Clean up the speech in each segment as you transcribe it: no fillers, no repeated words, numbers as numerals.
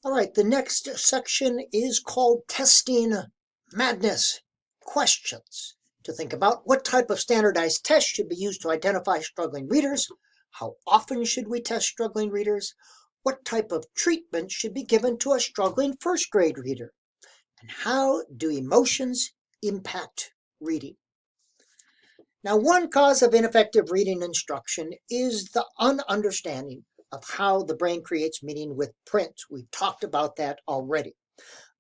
All right, the next section is called Testing Madness. Questions to think about. What type of standardized test should be used to identify struggling readers? How often should we test struggling readers? What type of treatment should be given to a struggling first grade reader? And how do emotions impact reading? Now, one cause of ineffective reading instruction is the ununderstanding of how the brain creates meaning with print. We've talked about that already.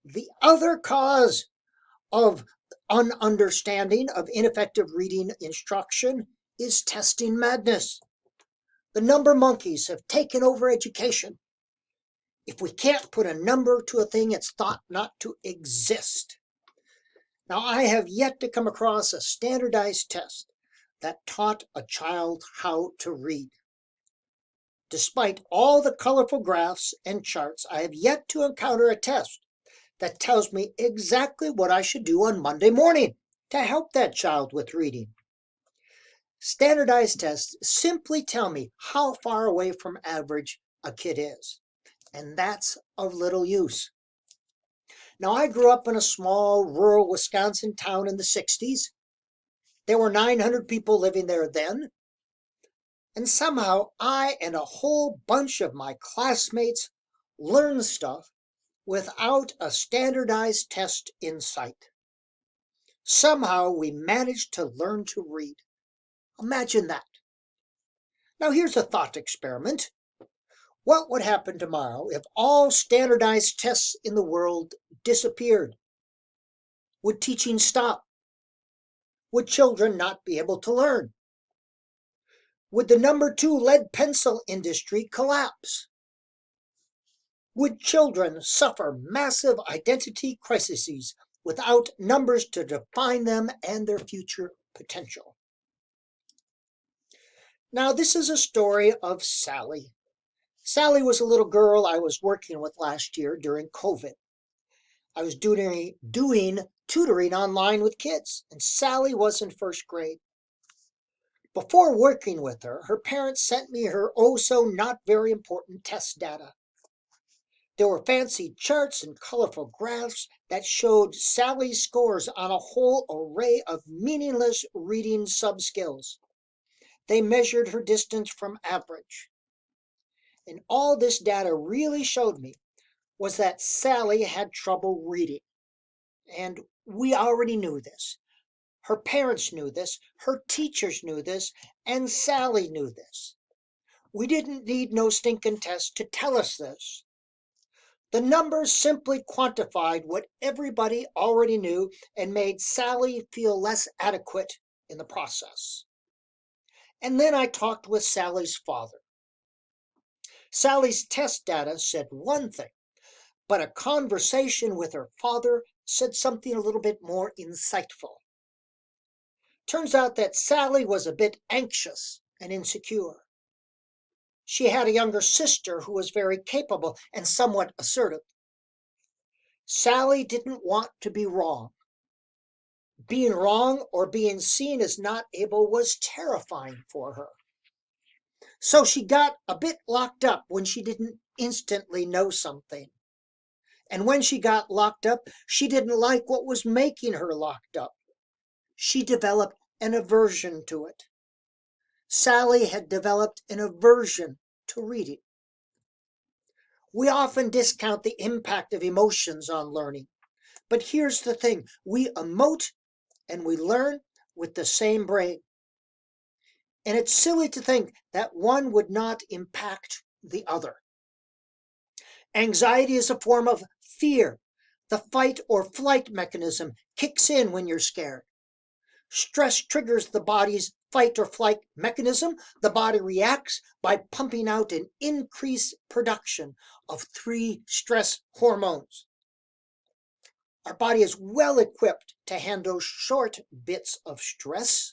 The other cause of ununderstanding of ineffective reading instruction is testing madness. The number monkeys have taken over education. If we can't put a number to a thing, it's thought not to exist. Now, I have yet to come across a standardized test that taught a child how to read. Despite all the colorful graphs and charts, I have yet to encounter a test that tells me exactly what I should do on Monday morning to help that child with reading. Standardized tests simply tell me how far away from average a kid is, and that's of little use. Now, I grew up in a small rural Wisconsin town in the 60s. There were 900 people living there then. And somehow I and a whole bunch of my classmates learned stuff without a standardized test in sight. Somehow we managed to learn to read. Imagine that. Now here's a thought experiment. What would happen tomorrow if all standardized tests in the world disappeared? Would teaching stop? Would children not be able to learn? Would the number 2 lead pencil industry collapse? Would children suffer massive identity crises without numbers to define them and their future potential? Now, this is a story of Sally. Sally was a little girl I was working with last year during COVID. I was doing tutoring online with kids, and Sally was in first grade. Before working with her, her parents sent me her oh so not very important test data. There were fancy charts and colorful graphs that showed Sally's scores on a whole array of meaningless reading subskills. They measured her distance from average. And all this data really showed me was that Sally had trouble reading. And we already knew this. Her parents knew this, her teachers knew this, and Sally knew this. We didn't need no stinking test to tell us this. The numbers simply quantified what everybody already knew and made Sally feel less adequate in the process. And then I talked with Sally's father. Sally's test data said one thing, but a conversation with her father said something a little bit more insightful. Turns out that Sally was a bit anxious and insecure. She had a younger sister who was very capable and somewhat assertive. Sally didn't want to be wrong. Being wrong or being seen as not able was terrifying for her. So she got a bit locked up when she didn't instantly know something. And when she got locked up, she didn't like what was making her locked up. She developed an aversion to it. Sally had developed an aversion to reading. We often discount the impact of emotions on learning. But here's the thing, we emote and we learn with the same brain. And it's silly to think that one would not impact the other. Anxiety is a form of fear. The fight or flight mechanism kicks in when you're scared. Stress triggers the body's fight or flight mechanism. The body reacts by pumping out an increased production of 3 stress hormones. Our body is well equipped to handle short bits of stress.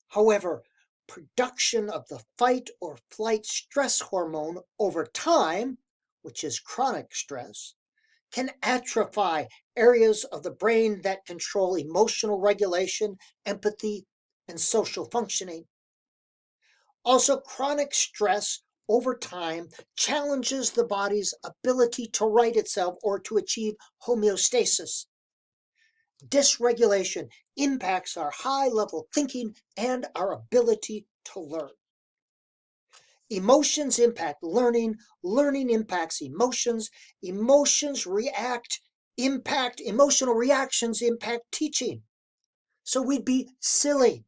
However, production of the fight or flight stress hormone over time, which is chronic stress, can atrophy areas of the brain that control emotional regulation, empathy, and social functioning. Also, chronic stress over time challenges the body's ability to right itself or to achieve homeostasis. Dysregulation impacts our high-level thinking and our ability to learn. Emotions impact learning, learning impacts emotions, emotions emotional reactions impact teaching. So we'd be silly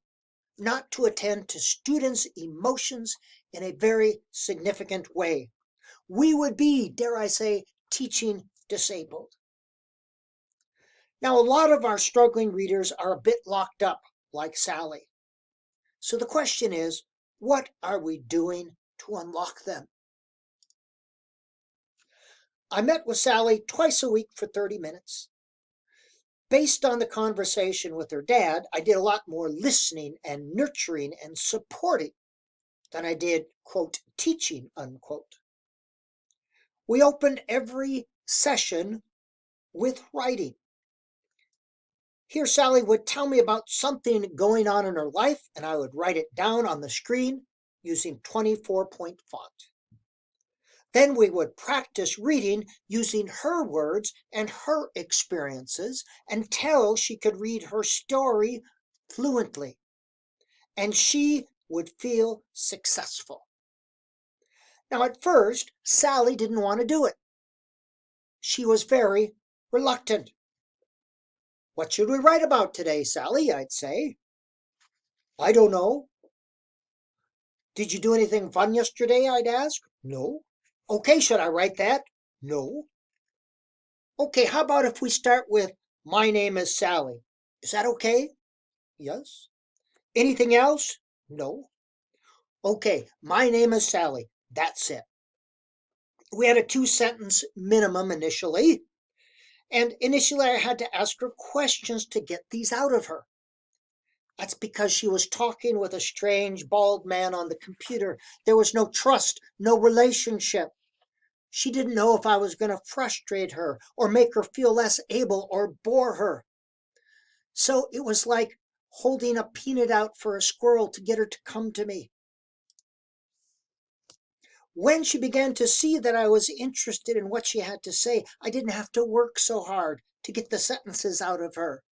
not to attend to students' emotions in a very significant way. We would be, dare I say, teaching disabled. Now, a lot of our struggling readers are a bit locked up, like Sally. So the question is, what are we doing to unlock them? I met with Sally twice a week for 30 minutes. Based on the conversation with her dad, I did a lot more listening and nurturing and supporting than I did, quote, teaching, unquote. We opened every session with writing. Here, Sally would tell me about something going on in her life, and I would write it down on the screen using 24-point font. Then we would practice reading using her words and her experiences until she could read her story fluently, and she would feel successful. Now, at first, Sally didn't want to do it. She was very reluctant. "What should we write about today, Sally?" I'd say. "I don't know." "Did you do anything fun yesterday?" I'd ask. "No." "Okay, should I write that?" "No." "Okay, how about if we start with 'My name is Sally'? Is that okay?" "Yes." "Anything else?" "No." "Okay, 'My name is Sally.' That's it." We had a 2-sentence minimum initially, and initially I had to ask her questions to get these out of her. That's because she was talking with a strange bald man on the computer. There was no trust, no relationship. She didn't know if I was going to frustrate her or make her feel less able or bore her. So it was like holding a peanut out for a squirrel to get her to come to me. When she began to see that I was interested in what she had to say, I didn't have to work so hard to get the sentences out of her.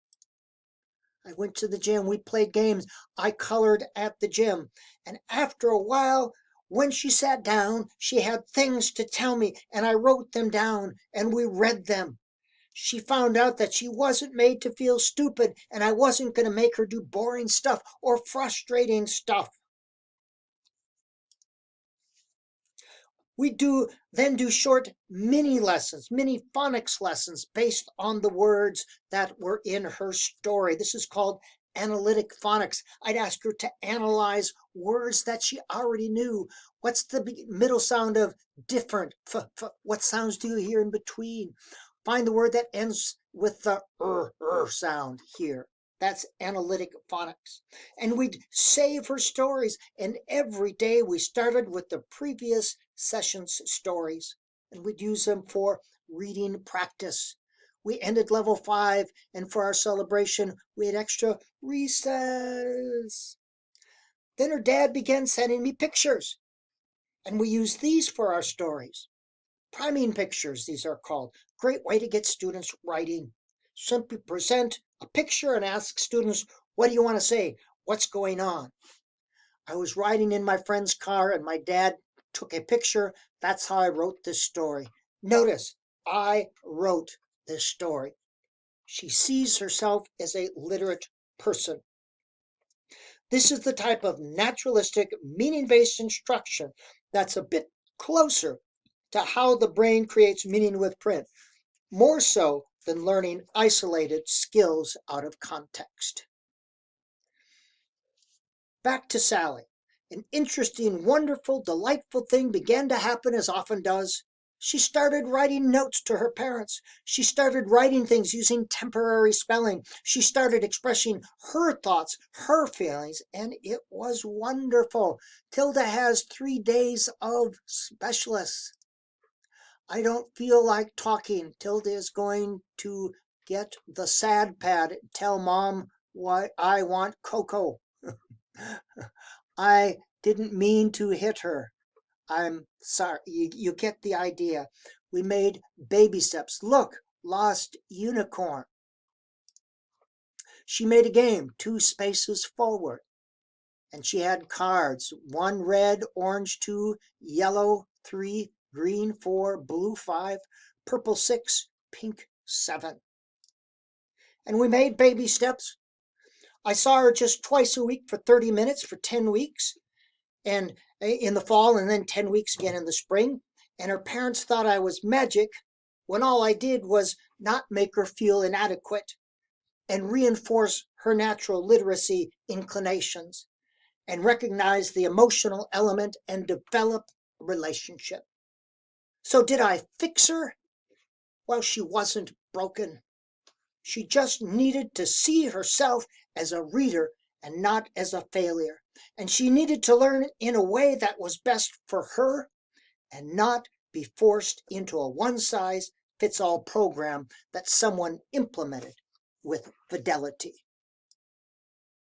I went to the gym, we played games, I colored at the gym. And after a while, when she sat down, she had things to tell me, and I wrote them down, and we read them. She found out that she wasn't made to feel stupid, and I wasn't going to make her do boring stuff or frustrating stuff. We then do short mini lessons, mini phonics lessons based on the words that were in her story. This is called Analytic Phonics. I'd ask her to analyze words that she already knew. What's the middle sound of different? What sounds do you hear in between? Find the word that ends with the sound here. That's Analytic Phonics. And we'd save her stories, and every day we started with the previous session's stories, and we'd use them for reading practice. We ended level 5, and for our celebration, we had extra recess. Then her dad began sending me pictures, and we used these for our stories. Priming pictures, these are called. Great way to get students writing. Simply present a picture and ask students, what do you want to say? What's going on? I was riding in my friend's car and my dad took a picture. That's how I wrote this story. Notice, I wrote this story. She sees herself as a literate person. This is the type of naturalistic, meaning-based instruction that's a bit closer to how the brain creates meaning with print, more so than learning isolated skills out of context. Back to Sally. An interesting, wonderful, delightful thing began to happen, as often does. She started writing notes to her parents. She started writing things using temporary spelling. She started expressing her thoughts, her feelings, and it was wonderful. Tilda has 3 days of specialists. I don't feel like talking. Tilda is going to get the sad pad. Tell mom why I want cocoa. I didn't mean to hit her. I'm sorry, you get the idea. We made baby steps. Look, lost unicorn. She made a game, 2 spaces forward. And she had cards, 1 red, orange 2, yellow 3, green 4, blue 5, purple 6, pink 7. And we made baby steps. I saw her just twice a week for 30 minutes for 10 weeks, and in the fall, and then 10 weeks again in the spring. And her parents thought I was magic when all I did was not make her feel inadequate and reinforce her natural literacy inclinations and recognize the emotional element and develop a relationship. So did I fix her? Well, she wasn't broken. She just needed to see herself as a reader and not as a failure. And she needed to learn in a way that was best for her and not be forced into a one-size-fits-all program that someone implemented with fidelity.